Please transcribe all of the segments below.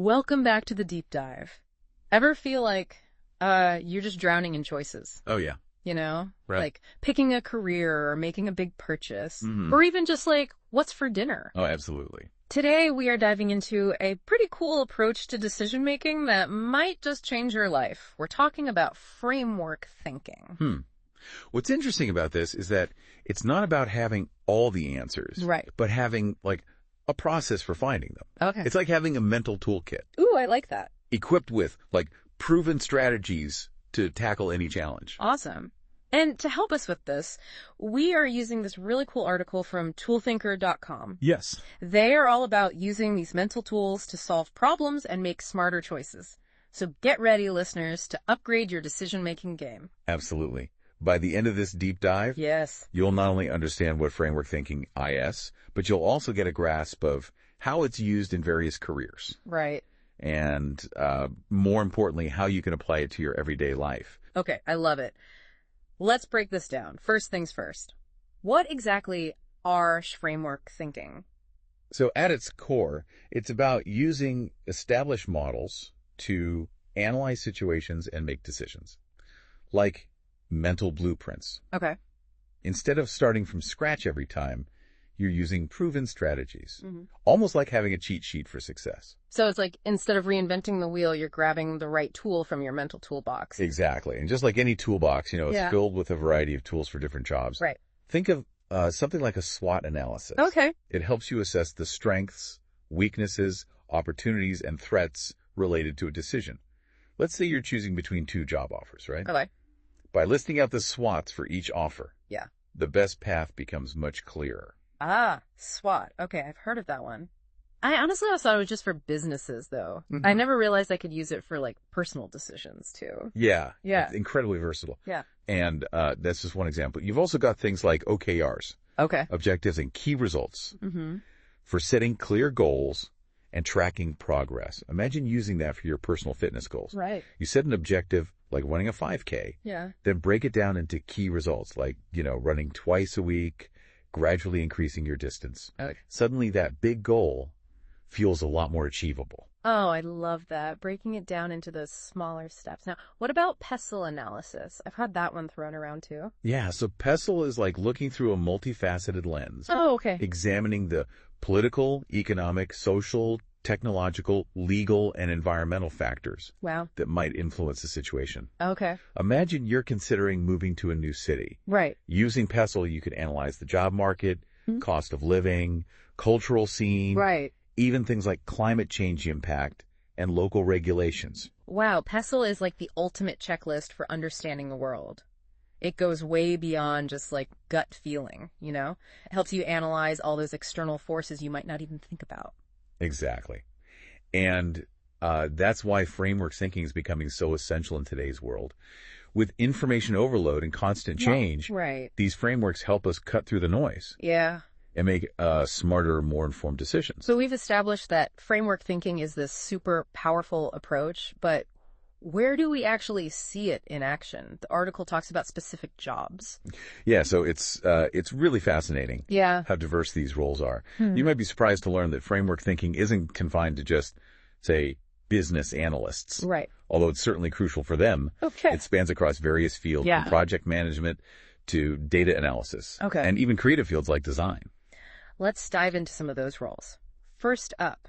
Welcome back to the deep dive. Ever feel like you're just drowning in choices? Oh, yeah. You know? Right. Like picking a career or making a big purchase. Mhm. Or even just like, what's for dinner? Oh, absolutely. Today we are diving into a pretty cool approach to decision making that might just change your life. We're talking about framework thinking. What's interesting about this is that it's not about having all the answers. Right. But having, a process for finding them. Okay. It's like having a mental toolkit Ooh, I like that. equipped with, proven strategies to tackle any challenge. Awesome. And to help us with this, we are using this really cool article from toolthinker.com. Yes. They are all about using these mental tools to solve problems and make smarter choices. So get ready, listeners, to upgrade your decision-making game. Absolutely. By the end of this deep dive, Yes. you'll not only understand what framework thinking is, but you'll also get a grasp of how it's used in various careers. Right. And more importantly, how you can apply it to your everyday life. Okay, I love it. Let's break this down. First things first. What exactly are framework thinking? So at its core, it's about using established models to analyze situations and make decisions, like mental blueprints. Okay. Instead of starting from scratch every time, you're using proven strategies, Mm-hmm. almost like having a cheat sheet for success. So it's like instead of reinventing the wheel, you're grabbing the right tool from your mental toolbox. Exactly. And just like any toolbox, it's Yeah. filled with a variety of tools for different jobs. Right. Think of something like a SWOT analysis. Okay. It helps you assess the strengths, weaknesses, opportunities, and threats related to a decision. Let's say you're choosing between two job offers, right? Okay. By listing out the SWOTs for each offer, Yeah. the best path becomes much clearer. Ah, SWOT. Okay, I've heard of that one. I honestly always thought it was just for businesses, though. Mhm. I never realized I could use it for, personal decisions, too. Yeah. Yeah. It's incredibly versatile. Yeah. And that's just one example. You've also got things like OKRs, Okay. objectives and key results, Mm-hmm. for setting clear goals and tracking progress. Imagine using that for your personal fitness goals. Right. You set an objective like running a 5K, Yeah. then break it down into key results like, running twice a week, gradually increasing your distance. Okay. Suddenly that big goal feels a lot more achievable. Oh, I love that. Breaking it down into those smaller steps. Now, what about pestle analysis? I've had that one thrown around, too. Yeah, so PESTLE is like looking through a multifaceted lens, Oh, okay. examining the political, economic, social, technological, legal, and environmental factors Wow. that might influence the situation. Okay. Imagine you're considering moving to a new city. Right. Using PESTLE, you could analyze the job market, Mhm. cost of living, cultural scene, Right. even things like climate change impact and local regulations. Wow, pestle is like the ultimate checklist for understanding the world. It goes way beyond just gut feeling, It helps you analyze all those external forces you might not even think about. Exactly. And that's why framework thinking is becoming so essential in today's world. With information overload and constant change, Right. these frameworks help us cut through the noise Yeah. and make smarter, more informed decisions. So we've established that framework thinking is this super powerful approach, but where do we actually see it in action? The article talks about specific jobs. Yeah, so it's really fascinating Yeah. how diverse these roles are. You might be surprised to learn that framework thinking isn't confined to just, say, business analysts. Right. Although it's certainly crucial for them. Okay. It spans across various fields, Yeah. from project management to data analysis. Okay. And even creative fields like design. Let's dive into some of those roles. First up,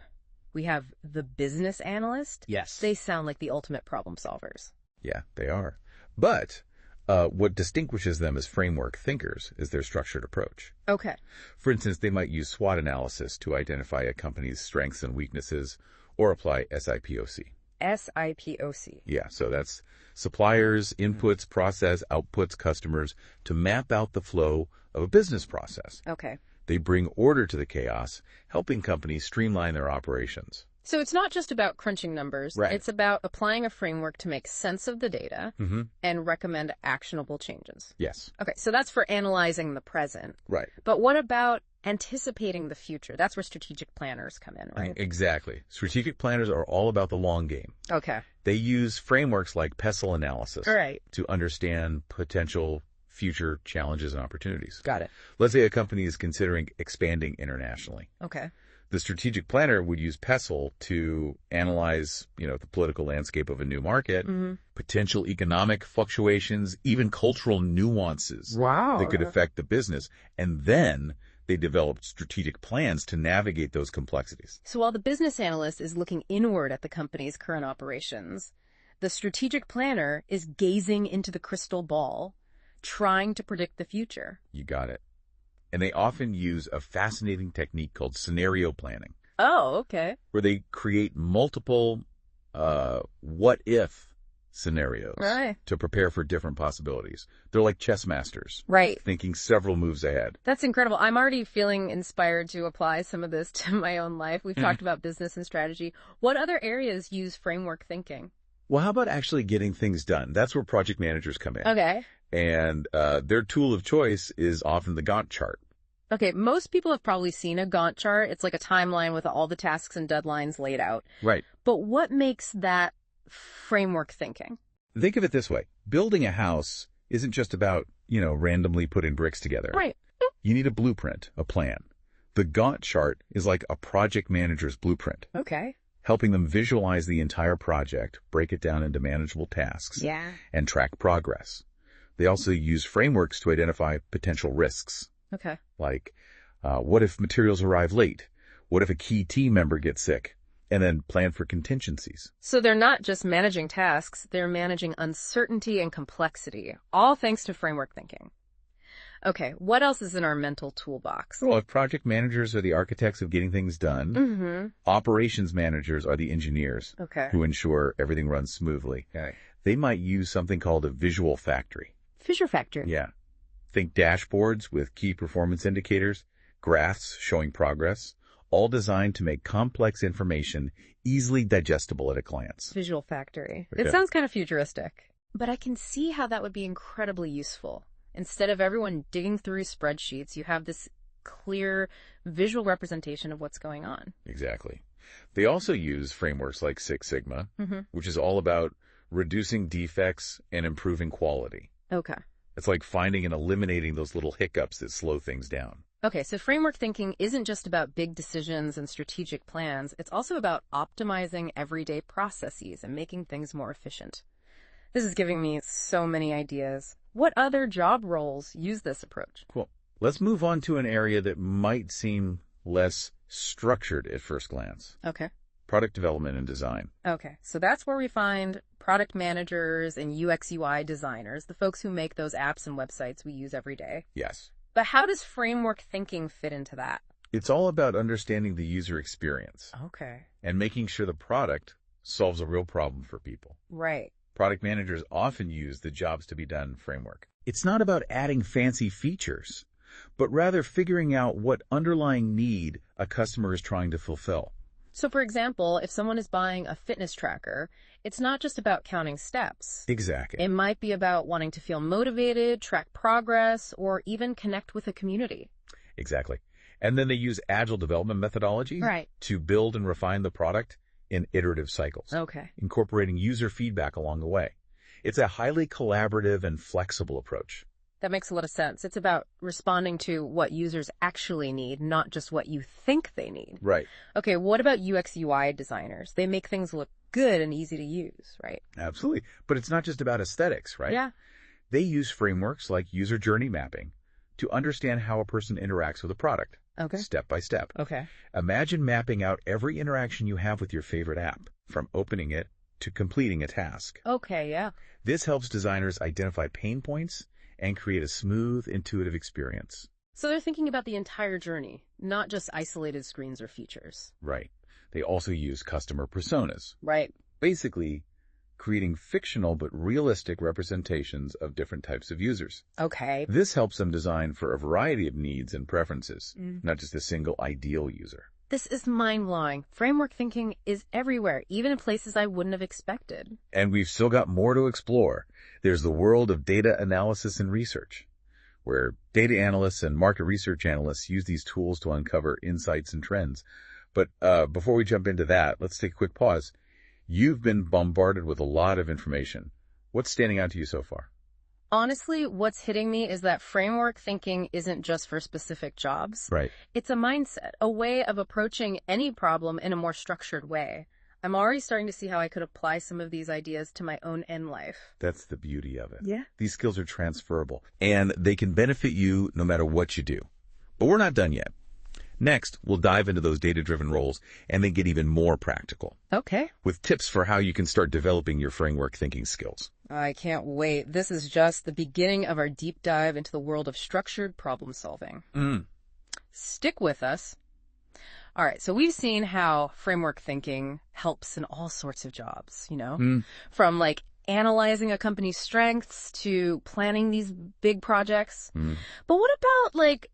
we have the business analyst. Yes. They sound like the ultimate problem solvers. Yeah, they are. But what distinguishes them as framework thinkers is their structured approach. Okay. For instance, they might use SWOT analysis to identify a company's strengths and weaknesses or apply SIPOC. SIPOC. Yeah, so that's suppliers, inputs, process, outputs, customers, to map out the flow of a business process. Okay. They bring order to the chaos, helping companies streamline their operations. So it's not just about crunching numbers. Right. It's about applying a framework to make sense of the data Mm-hmm. and recommend actionable changes. Yes. Okay, so that's for analyzing the present. Right. But what about anticipating the future? That's where strategic planners come in, right? Exactly. Strategic planners are all about the long game. Okay. They use frameworks like PESTLE analysis All right. to understand potential future challenges and opportunities. Got it. Let's say a company is considering expanding internationally. Okay. The strategic planner would use PESTLE to analyze, the political landscape of a new market, potential economic fluctuations, even cultural nuances that could affect the business. And then they developed strategic plans to navigate those complexities. So while the business analyst is looking inward at the company's current operations, the strategic planner is gazing into the crystal ball, trying to predict the future. You got it. And they often use a fascinating technique called scenario planning. Oh, okay. Where they create multiple what-if scenarios to prepare for different possibilities. They're like chess masters. Right. Thinking several moves ahead. That's incredible. I'm already feeling inspired to apply some of this to my own life. We've talked about business and strategy. What other areas use framework thinking? Well, how about actually getting things done? That's where project managers come in. Okay. And their tool of choice is often the Gantt chart. Okay, most people have probably seen a Gantt chart. It's like a timeline with all the tasks and deadlines laid out. Right. But what makes that framework thinking? Think of it this way. Building a house isn't just about, randomly putting bricks together. Right. You need a blueprint, a plan. The Gantt chart is like a project manager's blueprint. Okay. Helping them visualize the entire project, break it down into manageable tasks, and track progress. They also use frameworks to identify potential risks. Okay. Like, what if materials arrive late? What if a key team member gets sick? And then plan for contingencies. So they're not just managing tasks, they're managing uncertainty and complexity, all thanks to framework thinking. Okay, what else is in our mental toolbox? Well, if project managers are the architects of getting things done, operations managers are the engineers who ensure everything runs smoothly. Okay. They might use something called a visual factory. Visual factory? Yeah. Think dashboards with key performance indicators, graphs showing progress, all designed to make complex information easily digestible at a glance. Visual factory. Okay. It sounds kind of futuristic, but I can see how that would be incredibly useful. Instead of everyone digging through spreadsheets, you have this clear visual representation of what's going on. Exactly. They also use frameworks like Six Sigma, which is all about reducing defects and improving quality. Okay. It's like finding and eliminating those little hiccups that slow things down. Okay, so framework thinking isn't just about big decisions and strategic plans. It's also about optimizing everyday processes and making things more efficient. This is giving me so many ideas. What other job roles use this approach? Cool. Let's move on to an area that might seem less structured at first glance. Okay. Product development and design. Okay, so that's where we find product managers and UX UI designers, the folks who make those apps and websites we use every day. Yes. But how does framework thinking fit into that? It's all about understanding the user experience. Okay. And making sure the product solves a real problem for people. Right. Product managers often use the jobs to be done framework. It's not about adding fancy features, but rather figuring out what underlying need a customer is trying to fulfill. So, for example, if someone is buying a fitness tracker, it's not just about counting steps. Exactly. It might be about wanting to feel motivated, track progress, or even connect with a community. Exactly. And then they use Agile development methodology to build and refine the product in iterative cycles, incorporating user feedback along the way. It's a highly collaborative and flexible approach. That makes a lot of sense. It's about responding to what users actually need, not just what you think they need. Right. Okay, what about UX UI designers? They make things look good and easy to use, right? Absolutely. But it's not just about aesthetics, right? Yeah. They use frameworks like user journey mapping to understand how a person interacts with a product. Okay. Step by step. Okay. Imagine mapping out every interaction you have with your favorite app, from opening it to completing a task. Okay, yeah. This helps designers identify pain points and create a smooth, intuitive experience. So they're thinking about the entire journey, not just isolated screens or features. Right. They also use customer personas. Right. Basically, creating fictional but realistic representations of different types of users. Okay. This helps them design for a variety of needs and preferences, not just a single ideal user. This is mind-blowing. Framework thinking is everywhere, even in places I wouldn't have expected. And we've still got more to explore. There's the world of data analysis and research, where data analysts and market research analysts use these tools to uncover insights and trends. But before we jump into that, let's take a quick pause. You've been bombarded with a lot of information. What's standing out to you so far? Honestly, what's hitting me is that framework thinking isn't just for specific jobs. Right. It's a mindset, a way of approaching any problem in a more structured way. I'm already starting to see how I could apply some of these ideas to my own end life. That's the beauty of it. Yeah. These skills are transferable, and they can benefit you no matter what you do. But we're not done yet. Next, we'll dive into those data-driven roles and then get even more practical. Okay. With tips for how you can start developing your framework thinking skills. I can't wait. This is just the beginning of our deep dive into the world of structured problem solving. Stick with us. All right, so we've seen how framework thinking helps in all sorts of jobs, from like analyzing a company's strengths to planning these big projects. But what about like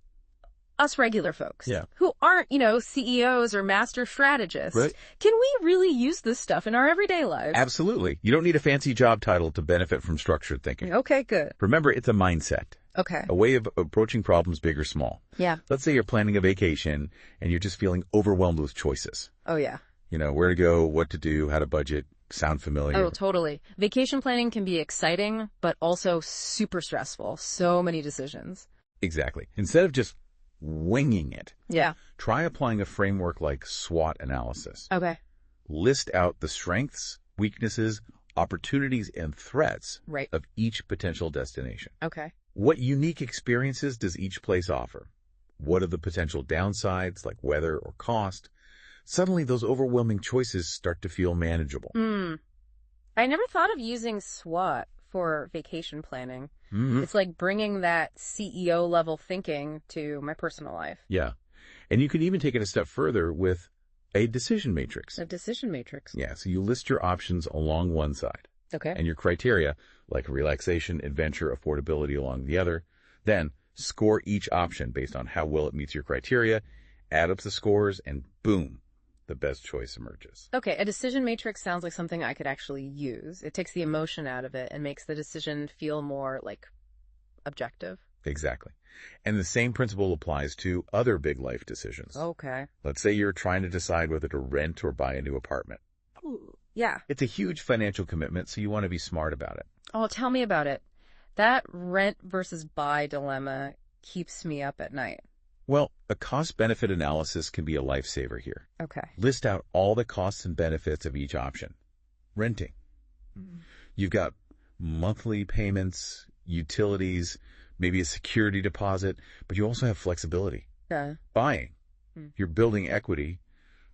us regular folks who aren't, CEOs or master strategists? Right. Can we really use this stuff in our everyday lives? Absolutely. You don't need a fancy job title to benefit from structured thinking. Okay, good. Remember, it's a mindset. Okay. A way of approaching problems big or small. Yeah. Let's say you're planning a vacation and you're just feeling overwhelmed with choices. Oh, yeah. Where to go, what to do, how to budget. Sound familiar? Oh, totally. Vacation planning can be exciting, but also super stressful. So many decisions. Exactly. Instead of just winging it. Yeah. Try applying a framework like SWOT analysis. Okay. List out the strengths, weaknesses, opportunities, and threats of each potential destination. Okay. What unique experiences does each place offer? What are the potential downsides, like weather or cost? Suddenly, those overwhelming choices start to feel manageable. I never thought of using SWOT for vacation planning. It's like bringing that CEO level thinking to my personal life. Yeah. And you can even take it a step further with a decision matrix. A decision matrix. Yeah. So you list your options along one side. Okay. And your criteria, like relaxation, adventure, affordability, along the other. Then score each option based on how well it meets your criteria, add up the scores, and boom, the best choice emerges. Okay, a decision matrix sounds like something I could actually use. It takes the emotion out of it and makes the decision feel more like objective. Exactly. And the same principle applies to other big life decisions. Okay. Let's say you're trying to decide whether to rent or buy a new apartment. Ooh, yeah. It's a huge financial commitment, so you want to be smart about it. Oh, tell me about it. That rent versus buy dilemma keeps me up at night. Well, a cost-benefit analysis can be a lifesaver here. Okay. List out all the costs and benefits of each option. Renting. You've got monthly payments, utilities, maybe a security deposit, but you also have flexibility. Yeah. Buying. You're building equity,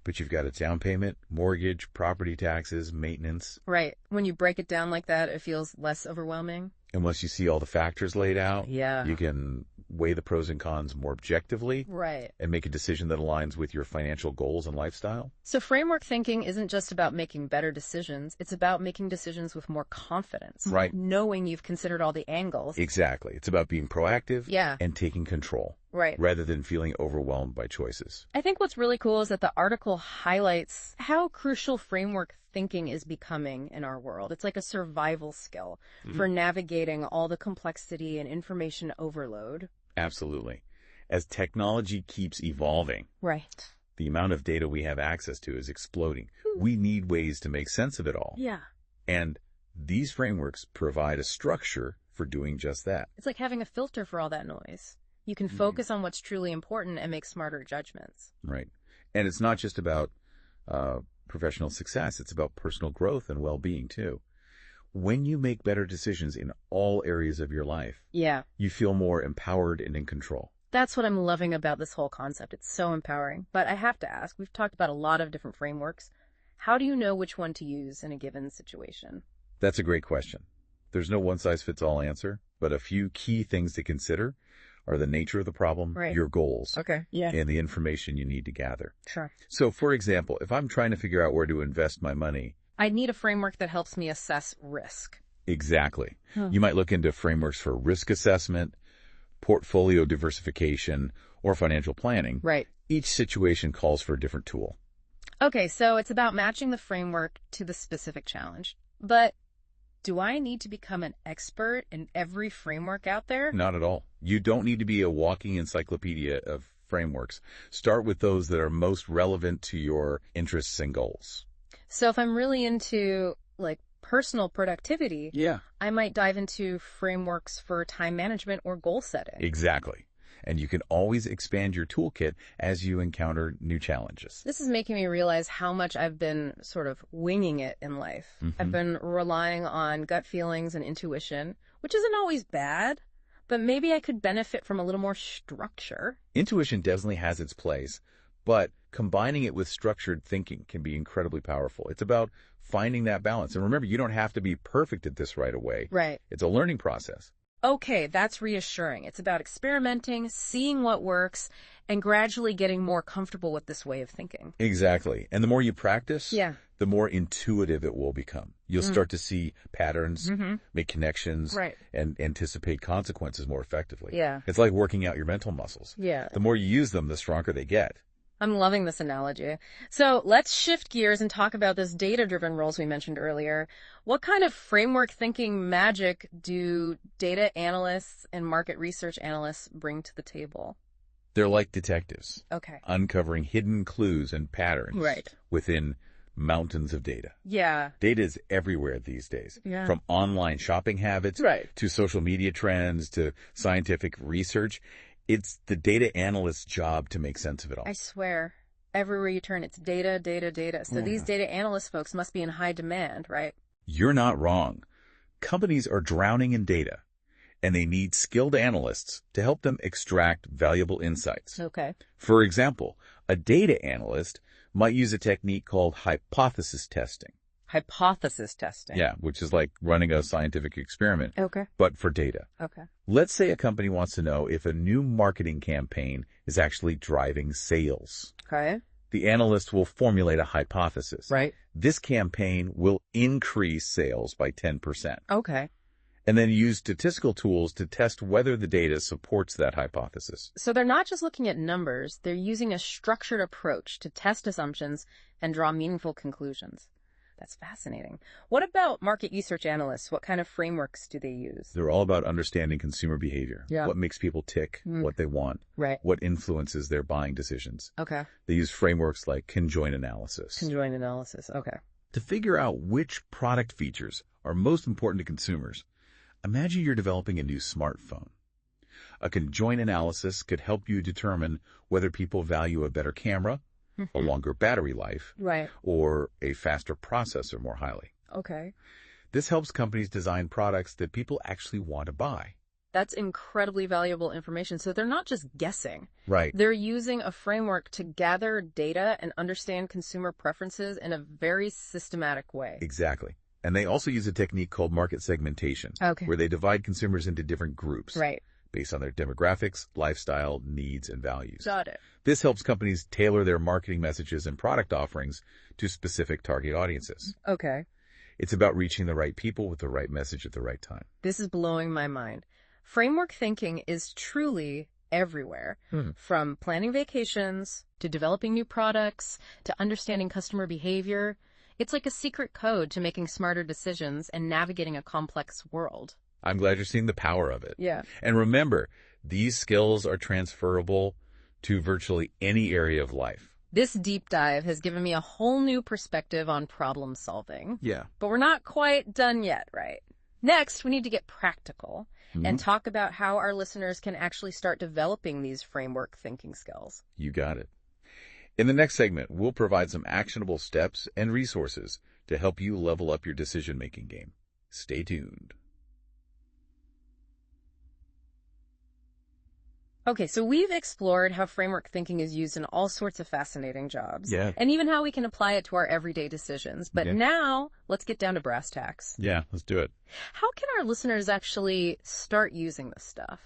but you've got a down payment, mortgage, property taxes, maintenance. Right. When you break it down like that, it feels less overwhelming. And once you see all the factors laid out, Yeah. you can weigh the pros and cons more objectively. Right. And make a decision that aligns with your financial goals and lifestyle. So framework thinking isn't just about making better decisions. It's about making decisions with more confidence. Right. Knowing you've considered all the angles. Exactly. It's about being proactive Yeah. and taking control. Right. Rather than feeling overwhelmed by choices. I think what's really cool is that the article highlights how crucial framework thinking is becoming in our world. It's like a survival skill for navigating all the complexity and information overload. Absolutely. As technology keeps evolving, Right. the amount of data we have access to is exploding. We need ways to make sense of it all. Yeah. And these frameworks provide a structure for doing just that. It's like having a filter for all that noise. You can focus on what's truly important and make smarter judgments. Right. And it's not just about professional success. It's about personal growth and well-being, too. When you make better decisions in all areas of your life, Yeah. you feel more empowered and in control. That's what I'm loving about this whole concept. It's so empowering. But I have to ask, we've talked about a lot of different frameworks. How do you know which one to use in a given situation? That's a great question. There's no one-size-fits-all answer, but a few key things to consider are the nature of the problem, Right. your goals, Okay. Yeah. and the information you need to gather. Sure. So, for example, if I'm trying to figure out where to invest my money, I need a framework that helps me assess risk. exactly. You might look into frameworks for risk assessment, portfolio diversification, or financial planning. Right. Each situation calls for a different tool. Okay, so it's about matching the framework to the specific challenge. But do I need to become an expert in every framework out there? Not at all. You don't need to be a walking encyclopedia of frameworks. Start with those that are most relevant to your interests and goals. So if I'm really into like personal productivity, I might dive into frameworks for time management or goal setting. Exactly. And you can always expand your toolkit as you encounter new challenges. This is making me realize how much I've been sort of winging it in life. I've been relying on gut feelings and intuition, which isn't always bad, but maybe I could benefit from a little more structure. Intuition definitely has its place, but combining it with structured thinking can be incredibly powerful. It's about finding that balance. And remember, you don't have to be perfect at this right away. Right. It's a learning process. Okay, that's reassuring. It's about experimenting, seeing what works, and gradually getting more comfortable with this way of thinking. Exactly. And the more you practice, Yeah. the more intuitive it will become. You'll start to see patterns, make connections, Right. and anticipate consequences more effectively. Yeah. It's like working out your mental muscles. Yeah. The more you use them, the stronger they get. I'm loving this analogy. So let's shift gears and talk about this data-driven roles we mentioned earlier. What kind of framework thinking magic do data analysts and market research analysts bring to the table? They're like detectives, Okay. uncovering hidden clues and patterns Right. within mountains of data. Yeah. Data is everywhere these days, Yeah. from online shopping habits Right. to social media trends to scientific research. It's the data analyst's job to make sense of it all. I swear, everywhere you turn, it's data, data, data. So these data analyst folks must be in high demand, right? You're not wrong. Companies are drowning in data, and they need skilled analysts to help them extract valuable insights. Okay. For example, a data analyst might use a technique called hypothesis testing. Hypothesis testing. Yeah, which is like running a scientific experiment, Okay. but for data. Okay. Let's say a company wants to know if a new marketing campaign is actually driving sales. Okay. The analyst will formulate a hypothesis. Right. This campaign will increase sales by 10%. Okay. And then use statistical tools to test whether the data supports that hypothesis. So they're not just looking at numbers, they're using a structured approach to test assumptions and draw meaningful conclusions. That's fascinating. What about market research analysts? What kind of frameworks do they use? They're all about understanding consumer behavior. Yeah. What makes people tick, what they want, Right. what influences their buying decisions. Okay. They use frameworks like conjoint analysis Conjoint analysis. Okay. to figure out which product features are most important to consumers. Imagine you're developing a new smartphone. A conjoint analysis could help you determine whether people value a better camera, a longer battery life, Right. or a faster processor more highly. Okay. This helps companies design products that people actually want to buy. That's incredibly valuable information. So they're not just guessing. Right. They're using a framework to gather data and understand consumer preferences in a very systematic way. Exactly. And they also use a technique called market segmentation, Okay. where they divide consumers into different groups Right. based on their demographics, lifestyle, needs, and values. Got it. This helps companies tailor their marketing messages and product offerings to specific target audiences. Okay. It's about reaching the right people with the right message at the right time. This is blowing my mind. Framework thinking is truly everywhere, from planning vacations to developing new products to understanding customer behavior. It's like a secret code to making smarter decisions and navigating a complex world. I'm glad you're seeing the power of it. Yeah. And remember, these skills are transferable to virtually any area of life. This deep dive has given me a whole new perspective on problem solving. Yeah. But we're not quite done yet, right? Next, we need to get practical and talk about how our listeners can actually start developing these framework thinking skills. You got it. In the next segment, we'll provide some actionable steps and resources to help you level up your decision-making game. Stay tuned. Okay, so we've explored how framework thinking is used in all sorts of fascinating jobs. Yeah. And even how we can apply it to our everyday decisions. But now, let's get down to brass tacks. Yeah, let's do it. How can our listeners actually start using this stuff?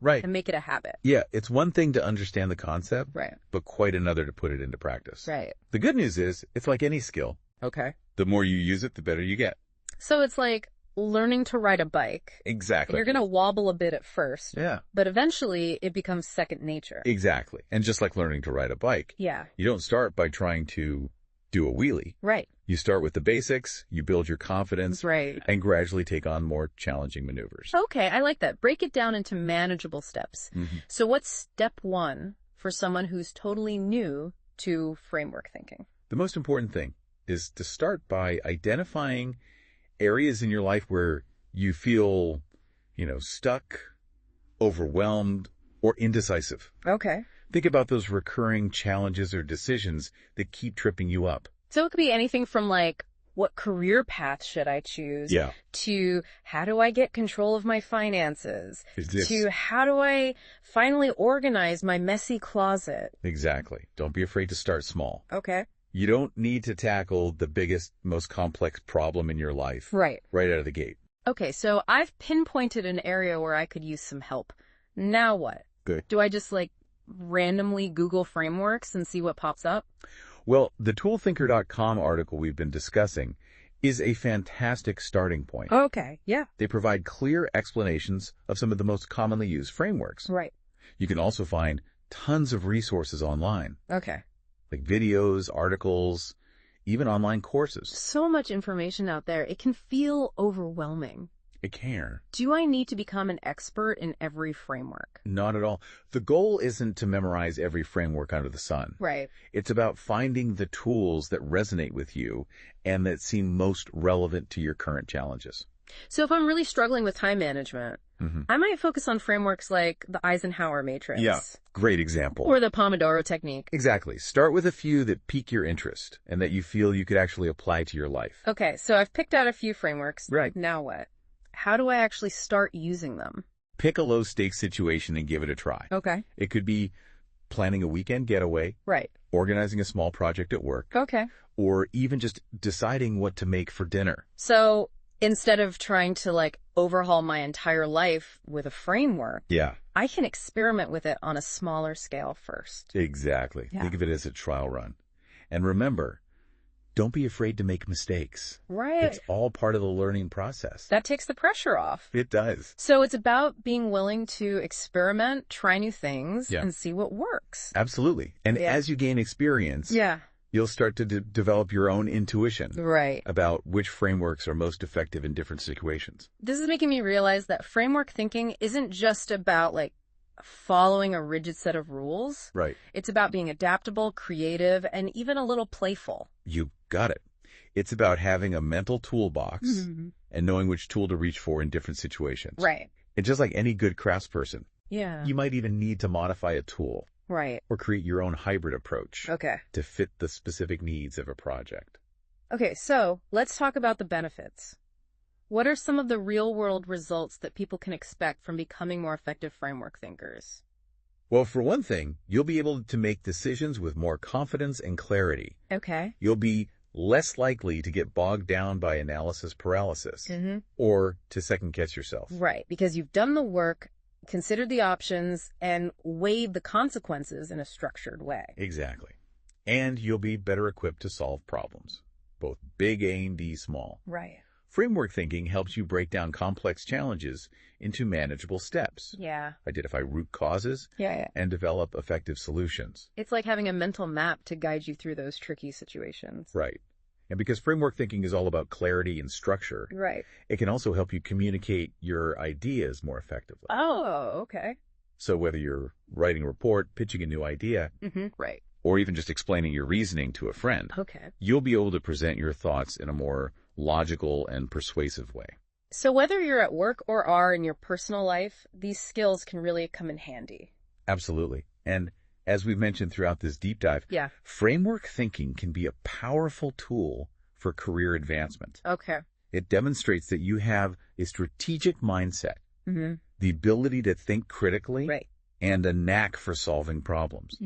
Right. And make it a habit. Yeah, it's one thing to understand the concept, Right. but quite another to put it into practice. Right. The good news is, it's like any skill. Okay. The more you use it, the better you get. So it's like learning to ride a bike. Exactly. You're going to wobble a bit at first. Yeah. But eventually it becomes second nature. Exactly. And just like learning to ride a bike, Yeah. you don't start by trying to do a wheelie. Right. You start with the basics, you build your confidence, Right. and gradually take on more challenging maneuvers. Okay, I like that. Break it down into manageable steps. So what's step one for someone who's totally new to framework thinking? The most important thing is to start by identifying areas in your life where you feel, stuck, overwhelmed, or indecisive. Okay. Think about those recurring challenges or decisions that keep tripping you up. So it could be anything from like, what career path should I choose? Yeah. To how do I get control of my finances? This. To how do I finally organize my messy closet? Exactly. Don't be afraid to start small. Okay. You don't need to tackle the biggest, most complex problem in your life Right out of the gate. Okay, so I've pinpointed an area where I could use some help. Now what? Good. Do I just randomly Google frameworks and see what pops up? Well, the toolthinker.com article we've been discussing is a fantastic starting point. Okay, yeah. They provide clear explanations of some of the most commonly used frameworks. Right. You can also find tons of resources online. Okay. Like videos, articles, even online courses. So much information out there. It can feel overwhelming. It can. Do I need to become an expert in every framework? Not at all. The goal isn't to memorize every framework under the sun. Right. It's about finding the tools that resonate with you and that seem most relevant to your current challenges. So if I'm really struggling with time management, I might focus on frameworks like the Eisenhower matrix. Yeah, great example. Or the Pomodoro technique. Exactly. Start with a few that pique your interest and that you feel you could actually apply to your life. Okay, so I've picked out a few frameworks. Right. Now what? How do I actually start using them? Pick a low-stakes situation and give it a try. Okay. It could be planning a weekend getaway. Right. Organizing a small project at work. Okay. Or even just deciding what to make for dinner. So instead of trying to overhaul my entire life with a framework, yeah, I can experiment with it on a smaller scale first. Exactly. Yeah. Think of it as a trial run. And remember, don't be afraid to make mistakes. Right. It's all part of the learning process. That takes the pressure off. It does. So it's about being willing to experiment, try new things, and see what works. Absolutely. And as you gain experience, you'll start to develop your own intuition about which frameworks are most effective in different situations. This is making me realize that framework thinking isn't just about following a rigid set of rules. Right. It's about being adaptable, creative, and even a little playful. You got it. It's about having a mental toolbox and knowing which tool to reach for in different situations. Right. And just like any good craftsperson, you might even need to modify a tool. Right. Or create your own hybrid approach. Okay. To fit the specific needs of a project. Okay, so let's talk about the benefits. What are some of the real-world results that people can expect from becoming more effective framework thinkers? Well, for one thing, you'll be able to make decisions with more confidence and clarity. Okay. You'll be less likely to get bogged down by analysis paralysis or to second-guess yourself. Right, because you've done the work, considered the options, and weighed the consequences in a structured way. Exactly. And you'll be better equipped to solve problems, both big and small. Right. Framework thinking helps you break down complex challenges into manageable steps. Yeah. Identify root causes. And develop effective solutions. It's like having a mental map to guide you through those tricky situations. Right. And because framework thinking is all about clarity and structure, it can also help you communicate your ideas more effectively. Oh, okay. So whether you're writing a report, pitching a new idea, right, or even just explaining your reasoning to a friend, you'll be able to present your thoughts in a more logical and persuasive way. So whether you're at work or are in your personal life, these skills can really come in handy. Absolutely. And as we've mentioned throughout this deep dive, framework thinking can be a powerful tool for career advancement. Okay. It demonstrates that you have a strategic mindset, the ability to think critically, and a knack for solving problems.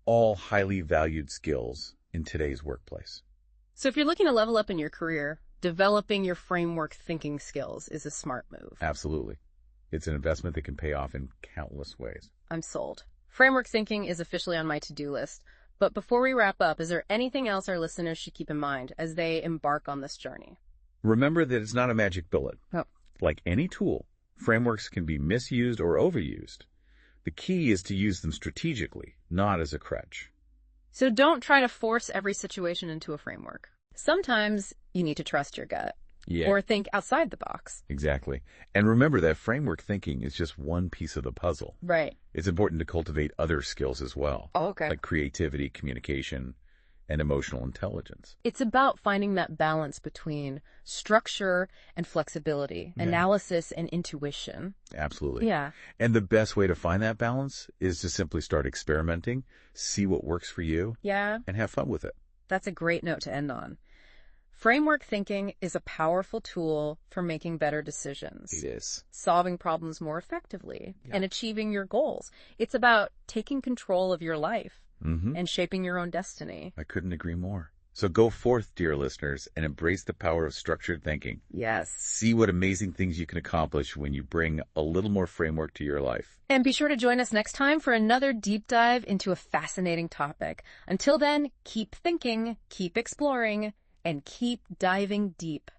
All highly valued skills in today's workplace. So if you're looking to level up in your career, developing your framework thinking skills is a smart move. Absolutely. It's an investment that can pay off in countless ways. I'm sold. Framework thinking is officially on my to-do list. But before we wrap up, is there anything else our listeners should keep in mind as they embark on this journey? Remember that it's not a magic bullet. Oh. Like any tool, frameworks can be misused or overused. The key is to use them strategically, not as a crutch. So don't try to force every situation into a framework. Sometimes you need to trust your gut. Or think outside the box. Exactly. And remember that framework thinking is just one piece of the puzzle. Right. It's important to cultivate other skills as well. Oh, okay. Like creativity, communication, and emotional intelligence. It's about finding that balance between structure and flexibility, analysis and intuition. Absolutely. Yeah. And the best way to find that balance is to simply start experimenting, see what works for you, Yeah. and have fun with it. That's a great note to end on. Framework thinking is a powerful tool for making better decisions. It is. Solving problems more effectively and achieving your goals. It's about taking control of your life and shaping your own destiny. I couldn't agree more. So go forth, dear listeners, and embrace the power of structured thinking. Yes. See what amazing things you can accomplish when you bring a little more framework to your life. And be sure to join us next time for another deep dive into a fascinating topic. Until then, keep thinking, keep exploring, and keep diving deep.